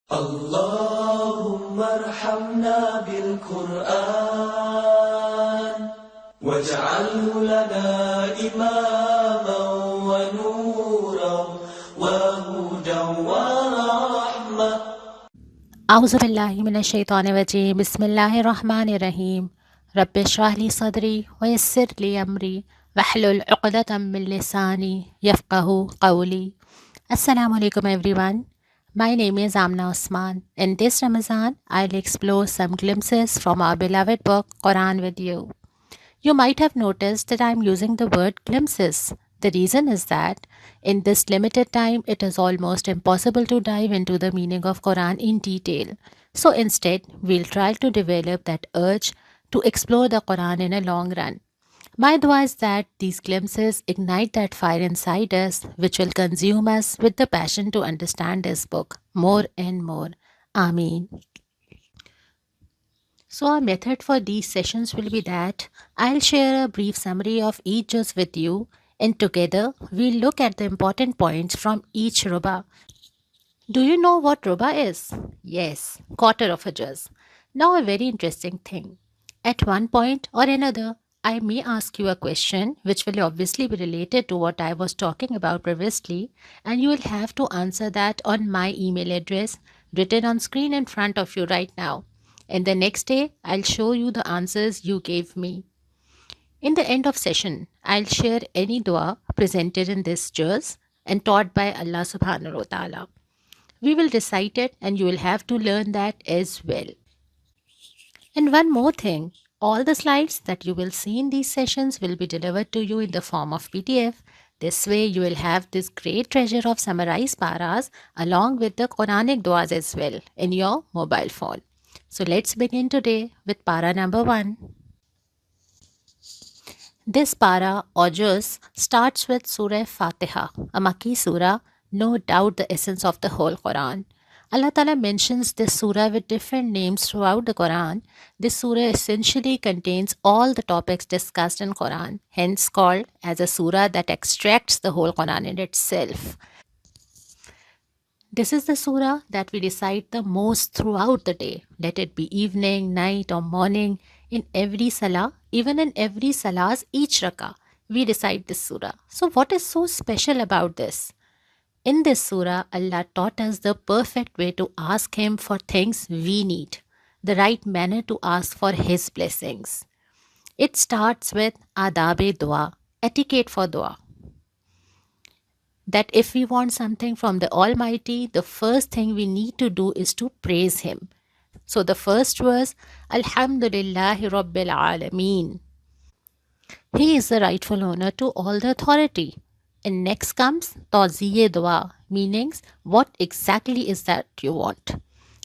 اللهم ارحمنا بالقرآن واجعله لنا إماما ونورا وهدى ورحمة. أعوذ بالله من الشيطان الرجيم. بسم الله الرحمن الرحيم. رب اشرح لي صدري ويسر لي أمري واحلل عقدة من لساني يفقه قولي. Assalamu alaikum everyone. My name is Amna Usman. In this Ramadan, I'll explore some glimpses from our beloved book Quran with you. You might have noticed that I'm using the word glimpses. The reason is that in this limited time, it is almost impossible to dive into the meaning of Quran in detail. So instead, we'll try to develop that urge to explore the Quran in a long run. My dua is that these glimpses ignite that fire inside us, which will consume us with the passion to understand this book more and more. Ameen. So our method for these sessions will be that I'll share a brief summary of each juz with you, and together we'll look at the important points from each ruba. Do you know what ruba is? Yes, quarter of a juz. Now a very interesting thing. At one point or another, I may ask you a question which will obviously be related to what I was talking about previously, and you will have to answer that on my email address written on screen in front of you right now. And the next day, I'll show you the answers you gave me. In the end of session, I'll share any dua presented in this juz and taught by Allah subhanahu wa ta'ala. We will recite it and you will have to learn that as well. And one more thing, all the slides that you will see in these sessions will be delivered to you in the form of PDF. This way you will have this great treasure of summarized paras along with the Quranic duas as well in your mobile phone. So let's begin today with para number 1. This para or juz starts with Surah Fatiha, a Makki surah, no doubt the essence of the whole Quran. Allah Ta'ala mentions this surah with different names throughout the Quran. This surah essentially contains all the topics discussed in Quran, hence called as a surah that extracts the whole Quran in itself. This is the surah that we recite the most throughout the day. Let it be evening, night or morning. In every salah, even in every salah's each rakah, we recite this surah. So what is so special about this? In this surah, Allah taught us the perfect way to ask Him for things we need, the right manner to ask for His blessings. It starts with adab-e-dua, etiquette for dua. That if we want something from the Almighty, the first thing we need to do is to praise Him. So the first verse, Alhamdulillahi Rabbil Alameen. He is the rightful owner to all the authority. And next comes Tawziye Dua, meanings what exactly is that you want.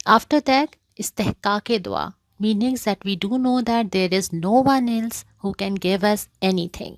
After that, Istihqaq-e Dua, meanings that we do know that there is no one else who can give us anything.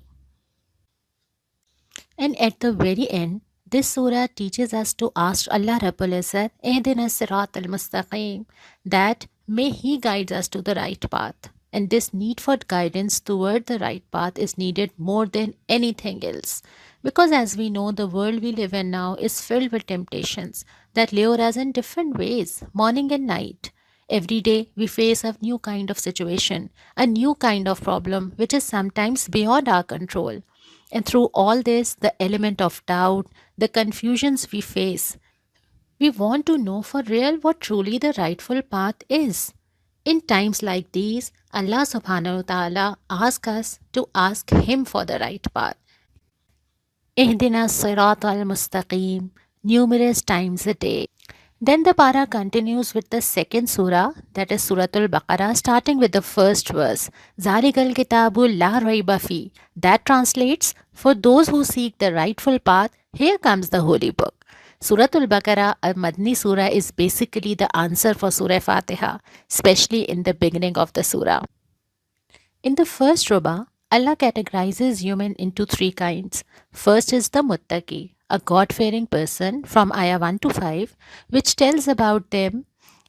And at the very end, this surah teaches us to ask Allah Rabbul Izzat, Ihdina Sirat al-Mustaqim, that may He guide us to the right path. And this need for guidance toward the right path is needed more than anything else. Because as we know, the world we live in now is filled with temptations that lure us in different ways, morning and night. Every day we face a new kind of situation, a new kind of problem which is sometimes beyond our control. And through all this, the element of doubt, the confusions we face, we want to know for real what truly the rightful path is. In times like these, Allah subhanahu wa ta'ala asks us to ask Him for the right path. Ihdina Sirat al-Mustaqim, numerous times a day. Then the para continues with the second surah, that is Suratul Baqarah, starting with the first verse, Zalikal Kitabul La Raiba Fi. That translates, for those who seek the rightful path, here comes the holy book. Suratul Baqarah, a Madni surah, is basically the answer for Surah Fatiha, especially in the beginning of the surah. In the first ruba, Allah categorizes human into 3 kinds. First is the Muttaqi, a God-fearing person from ayah 1 to 5, which tells about them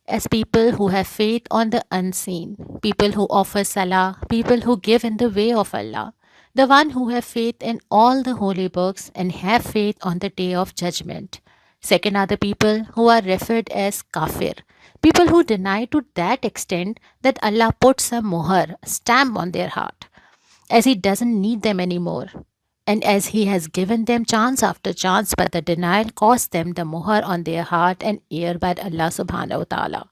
as people who have faith on the unseen, people who offer salah, people who give in the way of Allah, the one who have faith in all the holy books and have faith on the day of judgment. Second are the people who are referred as kafir, people who deny to that extent that Allah puts some muhar, stamp on their heart, as He doesn't need them anymore. And as He has given them chance after chance, but the denial cost them the muhar on their heart and ear by Allah subhanahu wa ta'ala.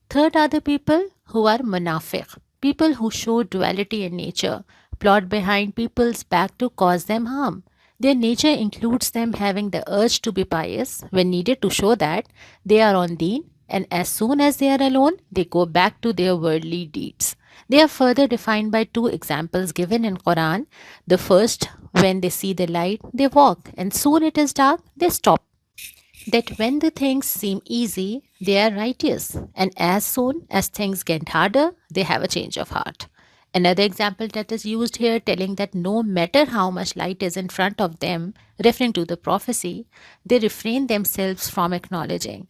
Third are the people who are munafiq, people who show duality in nature, plot behind people's back to cause them harm. Their nature includes them having the urge to be pious when needed to show that they are on deen, and as soon as they are alone, they go back to their worldly deeds. They are further defined by two examples given in Quran. The first, when they see the light, they walk, and soon it is dark, they stop. That when the things seem easy, they are righteous, and as soon as things get harder, they have a change of heart. Another example that is used here telling that no matter how much light is in front of them, referring to the prophecy, they refrain themselves from acknowledging.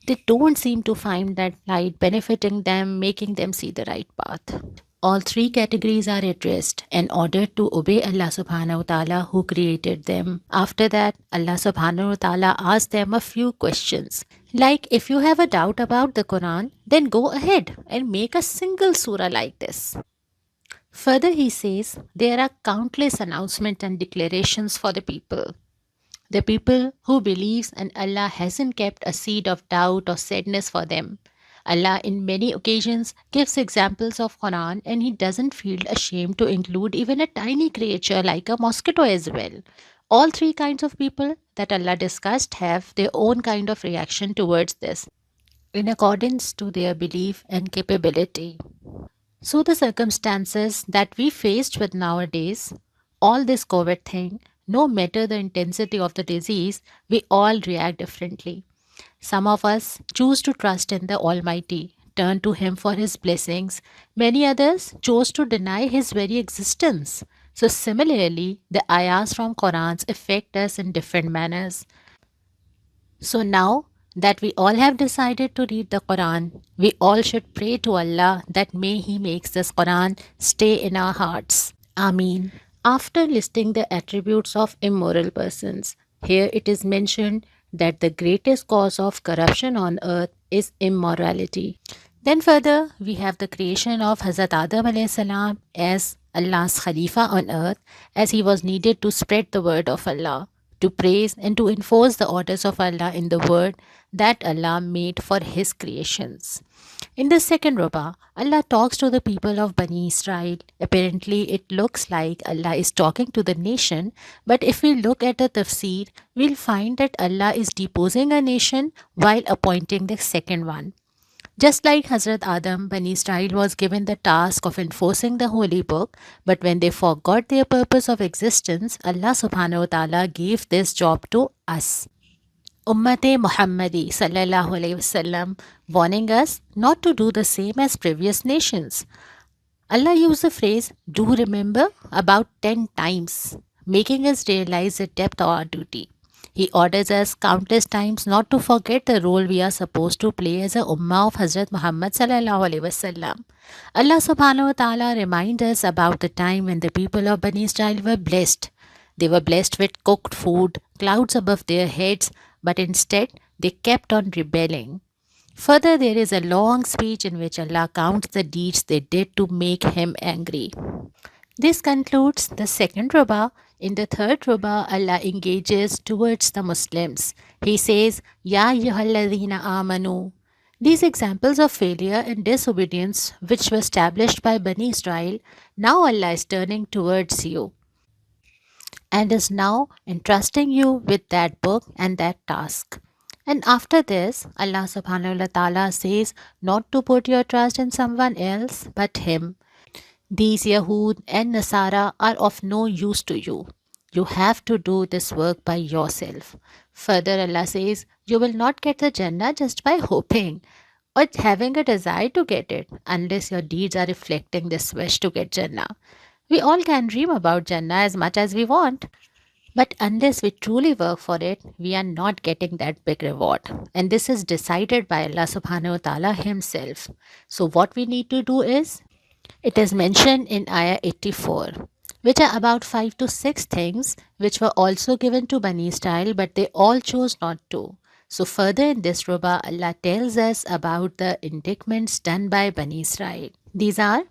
They don't seem to find that light benefiting them, making them see the right path. All three categories are addressed and ordered to obey Allah subhanahu wa ta'ala who created them. After that, Allah subhanahu wa ta'ala asked them a few questions. Like, if you have a doubt about the Quran, then go ahead and make a single surah like this. Further, He says, there are countless announcements and declarations for the people. The people who believes and Allah hasn't kept a seed of doubt or sadness for them. Allah in many occasions gives examples of Quran and He doesn't feel ashamed to include even a tiny creature like a mosquito as well. All three kinds of people that Allah discussed have their own kind of reaction towards this in accordance to their belief and capability. So the circumstances that we faced with nowadays, all this COVID thing, no matter the intensity of the disease, we all react differently. Some of us choose to trust in the Almighty, turn to Him for His blessings. Many others chose to deny His very existence. So similarly, the ayahs from Qurans affect us in different manners. So now that we all have decided to read the Quran, we all should pray to Allah that may He makes this Quran stay in our hearts. Ameen. After listing the attributes of immoral persons, here it is mentioned that the greatest cause of corruption on earth is immorality. Then further, we have the creation of Hazrat Adam alayhi salam as Allah's Khalifa on earth, as he was needed to spread the word of Allah, to praise and to enforce the orders of Allah in the word that Allah made for His creations. In the second Ruba, Allah talks to the people of Bani Israel. Apparently, it looks like Allah is talking to the nation, but if we look at the tafsir, we'll find that Allah is deposing a nation while appointing the second one. Just like Hazrat Adam, Bani Israel was given the task of enforcing the holy book, but when they forgot their purpose of existence, Allah subhanahu wa ta'ala gave this job to us. Ummate Muhammadi sallallahu alayhi wasallam, warning us not to do the same as previous nations. Allah used the phrase "do remember" about 10 times, making us realize the depth of our duty. He orders us countless times not to forget the role we are supposed to play as a ummah of Hazrat Muhammad sallallahu alaihi wasallam. Allah subhanahu wa ta'ala reminds us about the time when the people of Bani Israel were blessed. They were blessed with cooked food, clouds above their heads, but instead they kept on rebelling. Further, there is a long speech in which Allah counts the deeds they did to make Him angry. This concludes the second Ruba. In the third Ruba, Allah engages towards the Muslims. He says, Ya ayyuhalladhina amanu. These examples of failure and disobedience which were established by Bani Israel, now Allah is turning towards you and is now entrusting you with that book and that task. And after this, Allah subhanahu wa ta'ala says not to put your trust in someone else but Him. These Yahud and Nasara are of no use to you. You have to do this work by yourself. Further, Allah says, you will not get the Jannah just by hoping or having a desire to get it, unless your deeds are reflecting this wish to get Jannah. We all can dream about Jannah as much as we want, but unless we truly work for it, we are not getting that big reward. And this is decided by Allah subhanahu wa ta'ala Himself. So what we need to do is, it is mentioned in Ayah 84. which are about 5 to 6 things which were also given to Bani Israel, but they all chose not to. So, further in this Ruba, Allah tells us about the indictments done by Bani Israel. These are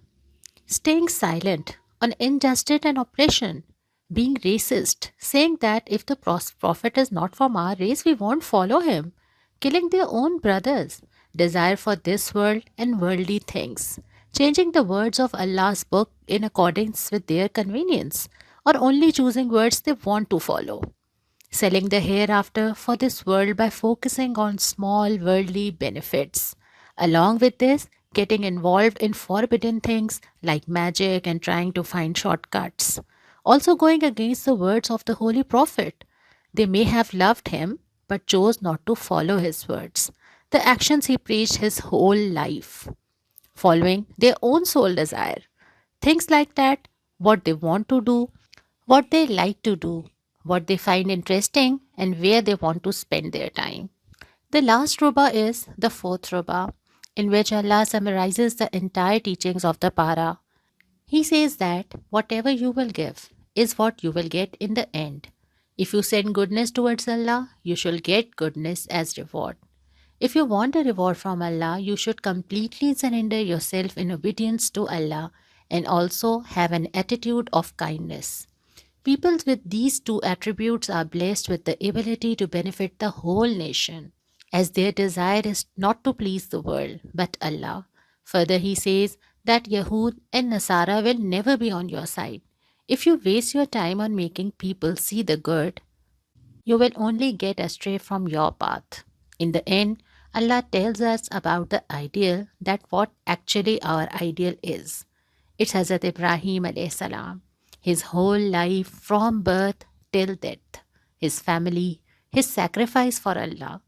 staying silent on injustice and oppression, being racist, saying that if the prophet is not from our race, we won't follow him, killing their own brothers, desire for this world and worldly things, changing the words of Allah's book in accordance with their convenience, or only choosing words they want to follow, selling the hereafter for this world by focusing on small worldly benefits. Along with this, getting involved in forbidden things like magic and trying to find shortcuts. Also, going against the words of the Holy Prophet. They may have loved him but chose not to follow his words, the actions he preached his whole life, following their own soul desire. Things like that, what they want to do, what they like to do, what they find interesting, and where they want to spend their time. The last ruba is the fourth ruba, in which Allah summarizes the entire teachings of the para. He says that whatever you will give is what you will get in the end. If you send goodness towards Allah, you shall get goodness as reward. If you want a reward from Allah, you should completely surrender yourself in obedience to Allah and also have an attitude of kindness. People with these two attributes are blessed with the ability to benefit the whole nation, as their desire is not to please the world, but Allah. Further, he says that Yahud and Nasara will never be on your side. If you waste your time on making people see the good, you will only get astray from your path. In the end, Allah tells us about the ideal, that what actually our ideal is. It's Hazrat Ibrahim alayhi salam. His whole life from birth till death, his family, his sacrifice for Allah.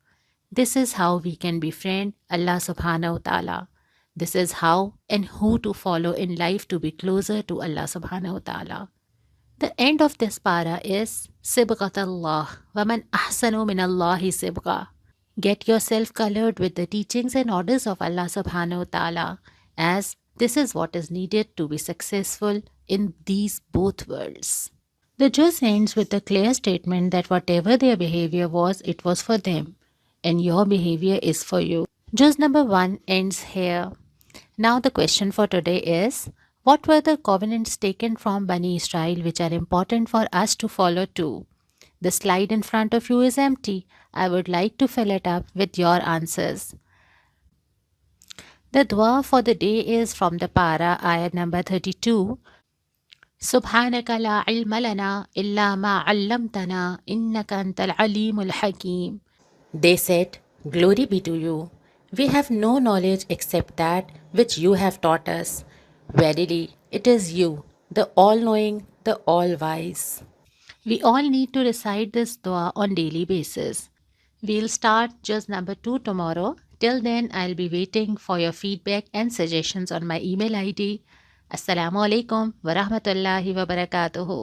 This is how we can befriend Allah subhanahu wa ta'ala. This is how and who to follow in life to be closer to Allah subhanahu wa ta'ala. The end of this para is Sibghat Allah, وَمَنْ أَحْسَنُ مِنَ اللَّهِ sibgha. Get yourself colored with the teachings and orders of Allah subhanahu wa ta'ala, as this is what is needed to be successful in these both worlds. The Juzz ends with a clear statement that whatever their behavior was, it was for them, and your behavior is for you. Juzz number 1 ends here. Now the question for today is, what were the covenants taken from Bani Israel which are important for us to follow too? The slide in front of you is empty. I would like to fill it up with your answers. The dua for the day is from the para, ayat number 32. Subhanaka la ilma lana illa ma 'allamtana innaka antal alimul hakim. They said, Glory be to you. We have no knowledge except that which you have taught us. Verily, it is you, the all-knowing, the all-wise. We all need to recite this dua on daily basis. We'll start just number 2 tomorrow. Till then, I'll be waiting for your feedback and suggestions on my email ID. Assalamu alaikum wa rahmatullahi wa barakatuhu.